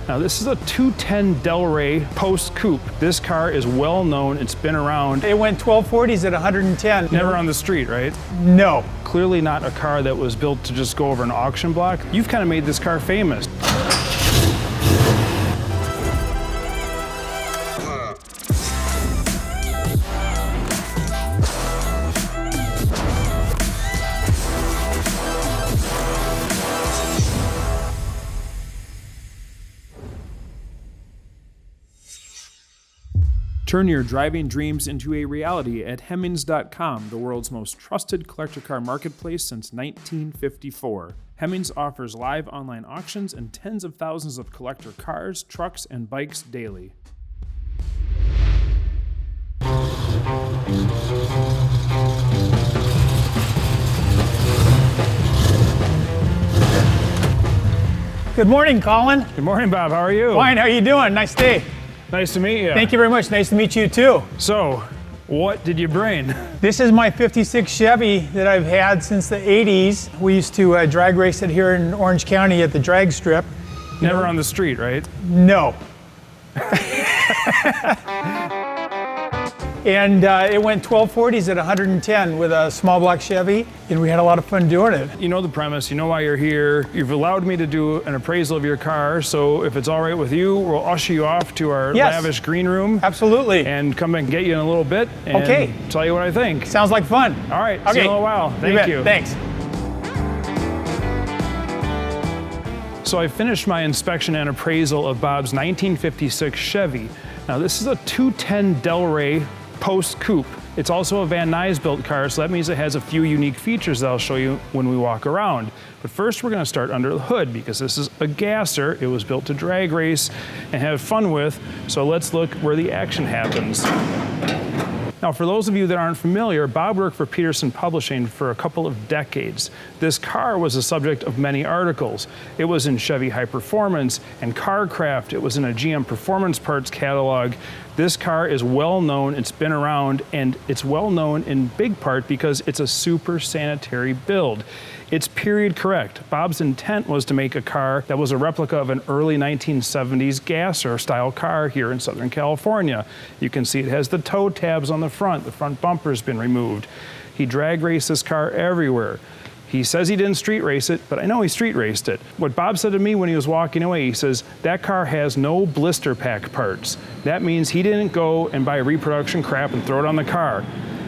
Now this is a 210 Del Rey Post Coupe. This car is well known, it's been around. It went 1240s at 110. Never on the street, right? No. Clearly not a car that was built to just go over an auction block. You've kind of made this car famous. Turn your driving dreams into a reality at Hemmings.com, the world's most trusted collector car marketplace since 1954. Hemmings offers live online auctions and tens of thousands of collector cars, trucks, and bikes daily. Good morning, Colin. Good morning, Bob. How are you? Fine, how are you doing? Nice day. Nice to meet you. Thank you very much. Nice to meet you too. So, what did you bring? This is my 56 Chevy that I've had since the 80s. We used to drag race it here in Orange County at the drag strip. Never on the street, right? No. And it went 1240s at 110 with a small block Chevy, and we had a lot of fun doing it. You know the premise, you know why you're here. You've allowed me to do an appraisal of your car, so if it's all right with you, we'll usher you off to our lavish green room. Absolutely. And come and get you in a little bit and tell you what I think. Sounds like fun. All right, see you in a little while. Thank you. Thanks. So I finished my inspection and appraisal of Bob's 1956 Chevy. Now this is a 210 Del Rey Post Coupe. It's also a Van Nuys built car, so that means it has a few unique features that I'll show you when we walk around. But first we're gonna start under the hood because this is a gasser. It was built to drag race and have fun with, so let's look where the action happens. Now, for those of you that aren't familiar, Bob worked for Peterson Publishing for a couple of decades. This car was the subject of many articles. It was in Chevy High Performance and CarCraft. It was in a GM Performance Parts catalog. This car is well known, it's been around, and it's well known in big part because it's a super sanitary build. It's period correct. Bob's intent was to make a car that was a replica of an early 1970s gasser style car here in Southern California. You can see it has the toe tabs on the front bumper's been removed. He drag raced this car everywhere. He says he didn't street race it, but I know he street raced it. What Bob said to me when he was walking away, he says, that car has no blister pack parts. That means he didn't go and buy reproduction crap and throw it on the car.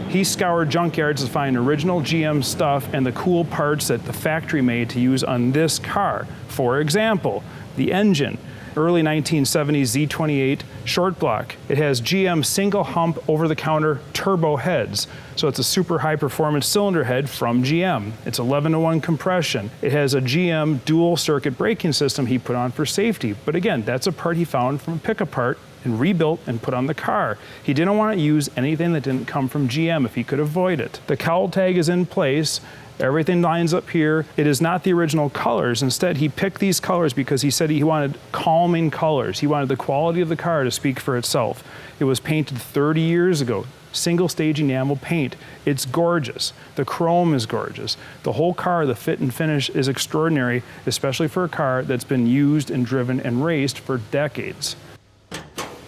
He scoured junkyards to find original GM stuff and the cool parts that the factory made to use on this car. For example, the engine. Early 1970s Z28 short block. It has GM single hump over-the-counter turbo heads. So it's a super high performance cylinder head from GM. It's 11-to-1 compression. It has a GM dual circuit braking system he put on for safety. But again, that's a part he found from a pick apart and rebuilt and put on the car. He didn't want to use anything that didn't come from GM if he could avoid it. The cowl tag is in place. Everything lines up here. It is not the original colors. Instead, he picked these colors because he said he wanted calming colors. He wanted the quality of the car to speak for itself. It was painted 30 years ago. Single stage enamel paint. It's gorgeous. The chrome is gorgeous. The whole car, the fit and finish is extraordinary, especially for a car that's been used and driven and raced for decades.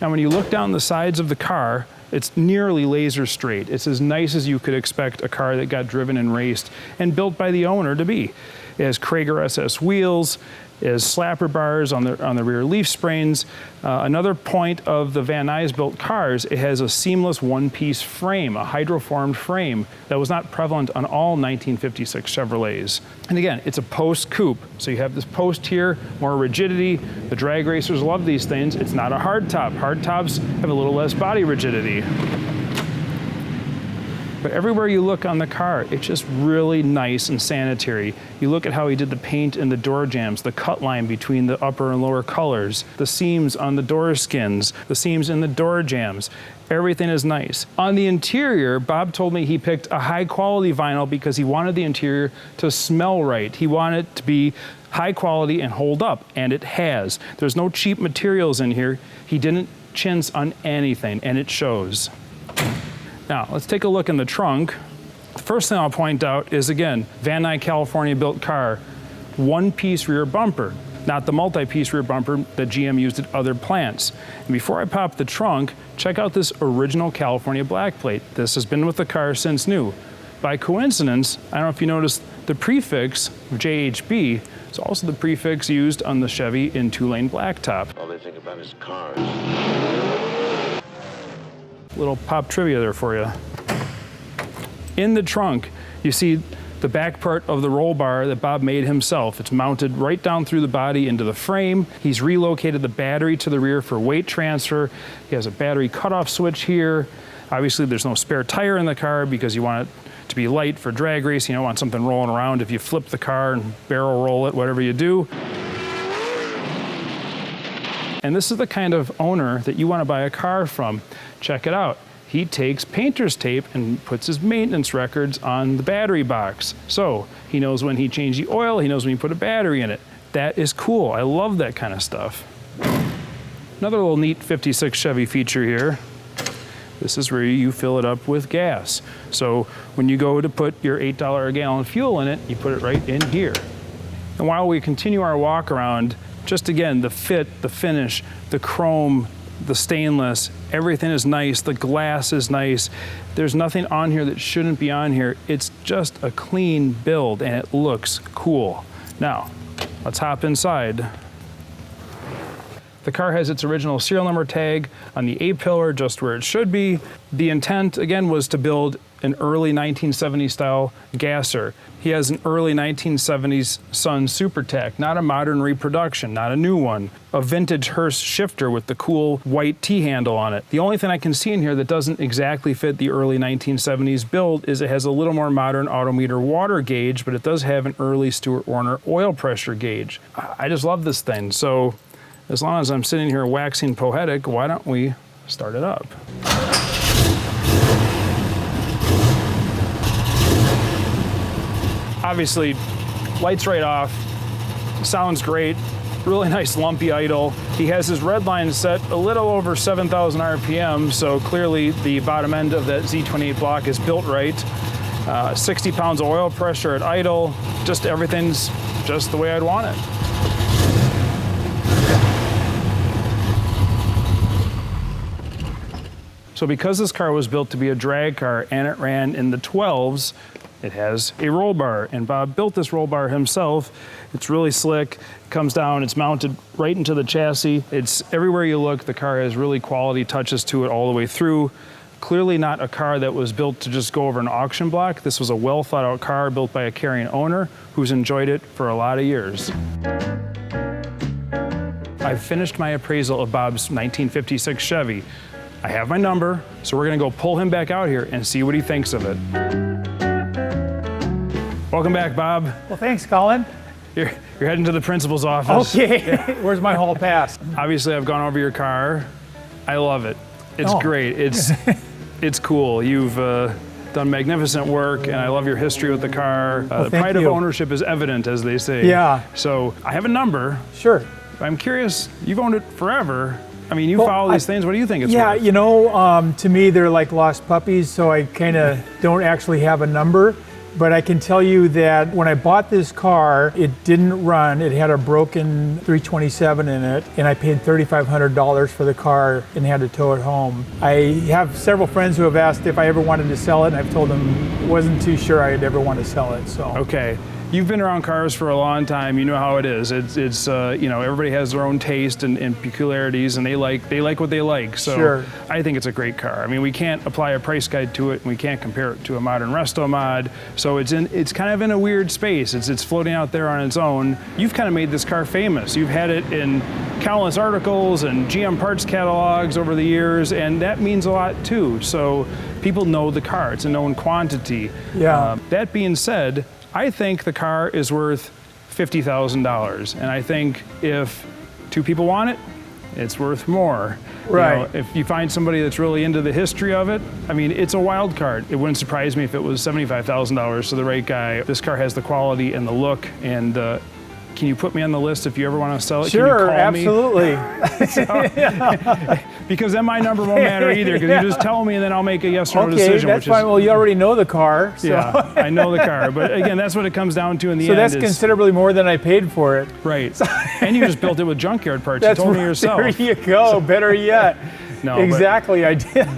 Now, when you look down the sides of the car, it's nearly laser straight. It's as nice as you could expect a car that got driven and raced and built by the owner to be. It has Krager SS wheels. It has slapper bars on the rear leaf springs. Another point of the Van Nuys built cars, it has a seamless one-piece frame, a hydroformed frame that was not prevalent on all 1956 Chevrolets. And again, it's a post coupe. So you have this post here, more rigidity. The drag racers love these things. It's not a hard top. Hard tops have a little less body rigidity. But everywhere you look on the car, it's just really nice and sanitary. You look at how he did the paint and the door jambs, the cut line between the upper and lower colors, the seams on the door skins, the seams in the door jambs. Everything is nice. On the interior, Bob told me he picked a high quality vinyl because he wanted the interior to smell right. He wanted it to be high quality and hold up, and it has. There's no cheap materials in here. He didn't chintz on anything, and it shows. Now, let's take a look in the trunk. The first thing I'll point out is, again, Van Nuys, California built car, one-piece rear bumper. not the multi-piece rear bumper that GM used at other plants. And before I pop the trunk, check out this original California black plate. This has been with the car since new. By coincidence, I don't know if you noticed, the prefix JHB is also the prefix used on the Chevy in 2-lane blacktop. All they think about is cars. Little pop trivia there for you. In the trunk, you see the back part of the roll bar that Bob made himself. It's mounted right down through the body into the frame. He's relocated the battery to the rear for weight transfer. He has a battery cutoff switch here. Obviously, there's no spare tire in the car because you want it to be light for drag racing. You don't want something rolling around if you flip the car and barrel roll it, whatever you do. And this is the kind of owner that you want to buy a car from. Check it out. He takes painter's tape and puts his maintenance records on the battery box. So he knows when he changed the oil, he knows when he put a battery in it. That is cool. I love that kind of stuff. Another little neat 56 Chevy feature here. This is where you fill it up with gas. So when you go to put your $8 a gallon fuel in it, you put it right in here. And while we continue our walk around, just again, the fit, the finish, the chrome, the stainless, everything is nice, the glass is nice. There's nothing on here that shouldn't be on here. It's just a clean build and it looks cool. Now, let's hop inside. The car has its original serial number tag on the A-pillar, just where it should be. The intent, again, was to build an early 1970s style gasser. He has an early 1970s Sun SuperTech, not a modern reproduction, not a new one. A vintage hearse shifter with the cool white T-handle on it. The only thing I can see in here that doesn't exactly fit the early 1970s build is it has a little more modern Autometer water gauge, but it does have an early Stuart Warner oil pressure gauge. I just love this thing. So as long as I'm sitting here waxing poetic, why don't we start it up? Obviously, lights right off, sounds great, really nice lumpy idle. He has his redline set a little over 7,000 RPM, so clearly the bottom end of that Z28 block is built right. 60 pounds of oil pressure at idle, just everything's just the way I'd want it. So because this car was built to be a drag car and it ran in the 12s, it has a roll bar, and Bob built this roll bar himself. It's really slick, comes down, it's mounted right into the chassis. It's everywhere you look, the car has really quality touches to it all the way through. Clearly not a car that was built to just go over an auction block. This was a well thought out car built by a caring owner who's enjoyed it for a lot of years. I've finished my appraisal of Bob's 1956 Chevy. I have my number, so we're gonna go pull him back out here and see what he thinks of it. Welcome back, Bob. Well, thanks, Colin. You're heading to the principal's office. Okay, yeah. Where's my hall pass? Obviously, I've gone over your car. I love it. It's great. It's cool. You've done magnificent work, and I love your history with the car. The pride of ownership is evident, as they say. Yeah. So I have a number. Sure. I'm curious, you've owned it forever. I mean, you follow these things. What do you think it's worth? Yeah, you know, to me, they're like lost puppies, so I kind of don't actually have a number. But I can tell you that when I bought this car, it didn't run. It had a broken 327 in it, and I paid $3,500 for the car and had to tow it home. I have several friends who have asked if I ever wanted to sell it, and I've told them wasn't too sure I'd ever want to sell it. So. Okay. You've been around cars for a long time. You know how it is. It's you know, everybody has their own taste and peculiarities, and they like what they like. So sure. I think it's a great car. I mean, we can't apply a price guide to it, and we can't compare it to a modern resto mod. So it's kind of in a weird space. It's floating out there on its own. You've kind of made this car famous. You've had it in countless articles and GM parts catalogs over the years, and that means a lot too. So people know the car. It's a known quantity. Yeah. That being said, I think the car is worth $50,000, and I think if two people want it, it's worth more. Right. You know, if you find somebody that's really into the history of it, I mean, it's a wild card. It wouldn't surprise me if it was $75,000 to the right guy. This car has the quality and the look and can you put me on the list if you ever want to sell it? Sure, can you call me? absolutely. Because then my number won't matter either, because you just tell me and then I'll make a yes or no Okay, decision. that's fine. Well, you already know the car. So. Yeah, I know the car. But again, that's what it comes down to in the So end. that's considerably more than I paid for it. Right. And you just built it with junkyard parts. That's you told me right. yourself. There you go. Better yet. No, exactly, I did.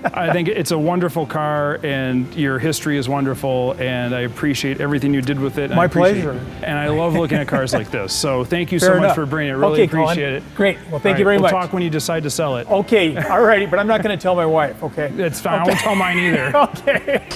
I think it's a wonderful car, and your history is wonderful, and I appreciate everything you did with it. My pleasure. And I love looking at cars like this. So thank you Fair so much enough. for bringing it. Really Okay, Colin. appreciate it. Great. Well, thank All you very right, much. We'll talk when you decide to sell it. Okay, all righty, but I'm not going to tell my wife, okay? It's fine. I won't tell mine either. Okay.